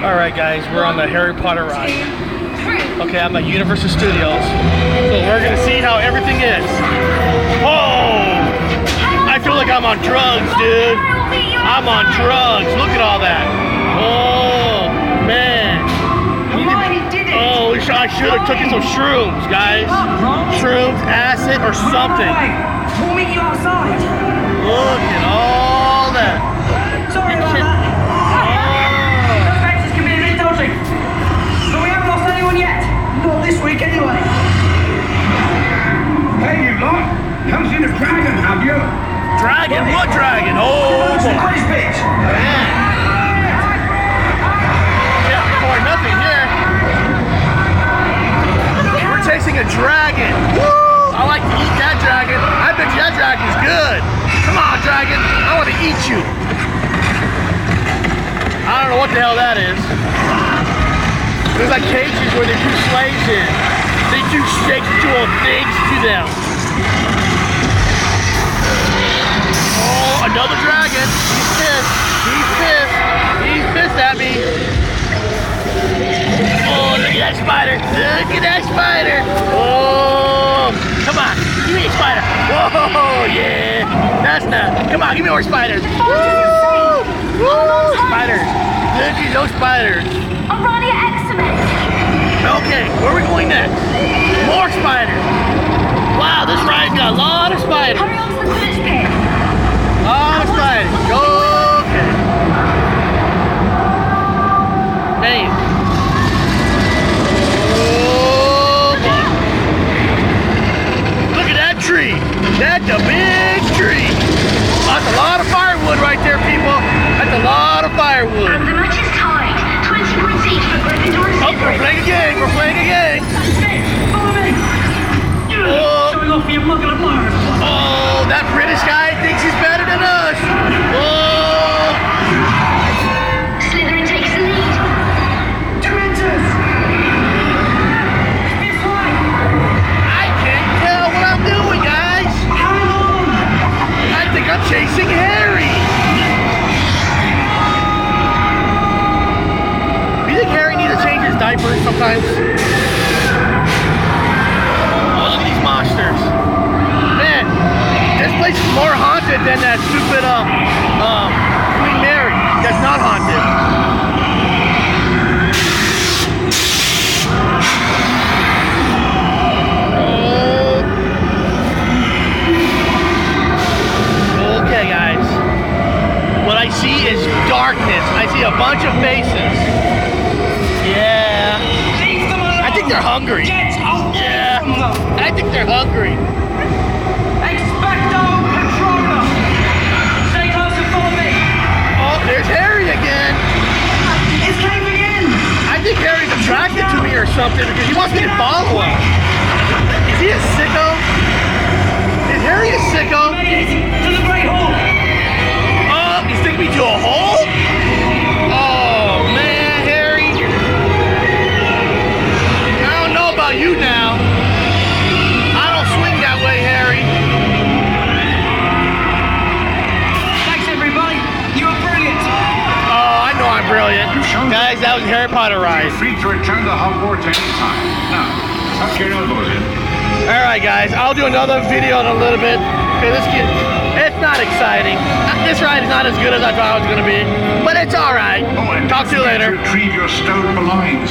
Alright guys, we're on the Harry Potter ride. Okay, I'm at Universal Studios. So we're gonna see how everything is. Oh! I feel like I'm on drugs, dude. I'm on drugs. Look at all that. Oh, man. Oh, I should have taken some shrooms, guys. Shrooms, acid, or something. We'll meet you outside. Look at all that. Sorry about that. Those faces can be a bit dodgy. But we haven't lost anyone yet. Not this week, anyway. Hey, you lot. Come see the dragon, have you? Dragon? What dragon? Oh, boy. Nice bitch. Can't record nothing here. We're chasing a dragon. Woo! I like to eat that dragon. I bet you that dragon's good. Come on, dragon. I want to eat you. I don't know what the hell that is. There's like cages where they do slaves in. They do sexual things to them. Oh, another dragon. He's pissed. He's pissed. He's pissed at me. Oh, look at that spider. Look at that spider. Oh, come on. Give me a spider. Whoa, yeah. That's not. Come on, give me more spiders. Woo! Woo! Spiders. Look at those spiders. I'm running excellent. Okay, where are we going next? More spiders. Wow, this ride's got a lot of spiders. Hurry on to the village pit. A lot of spiders. Okay. Hey. Oh, boy. Look at that tree. That's a big tree. That's a lot of firewood right there, people. That's a lot of firewood. The match is tied. 20 points each for Gryffindor and Oh, we're playing a game. We're playing a game. Follow me. Oh. Showing off for your muggle admirers. Oh, that British guy thinks he's better than us. Oh. Slytherin takes the lead. Dementors. This way. I can't tell what I'm doing, guys. Hang on. I think I'm chasing Harry. You think Harry needs to change his diaper sometimes? Oh, look at these monsters. Man, this place is more haunted than that stupid Queen Mary. That's not haunted. Oh. Okay, guys. What I see is darkness. I see a bunch of faces. Yeah. Leave them alone. I think they're hungry. Get away Yeah. from them. I think they're hungry. Expecto Patronum. Stay close and follow me. Oh, there's Harry again. It's caving in. I think Harry's attracted to me or something because he wants me to follow him. Is he a sicko? Is Harry a sicko? Made it to the Great Hall. Oh, he's taking me to a hole? Oh, man, Harry. I don't know about you now. I don't swing that way, Harry. Thanks, everybody. You were brilliant. Oh, I know I'm brilliant. Guys, that was a Harry Potter ride. You're free to return to Hogwarts anytime. Now, tuck your elbows in. Alright guys, I'll do another video in a little bit. Okay, let's get, it's not exciting. This ride is not as good as I thought it was going to be, but it's alright. Oh, and Talk to you later. retrieve your stowed belongings.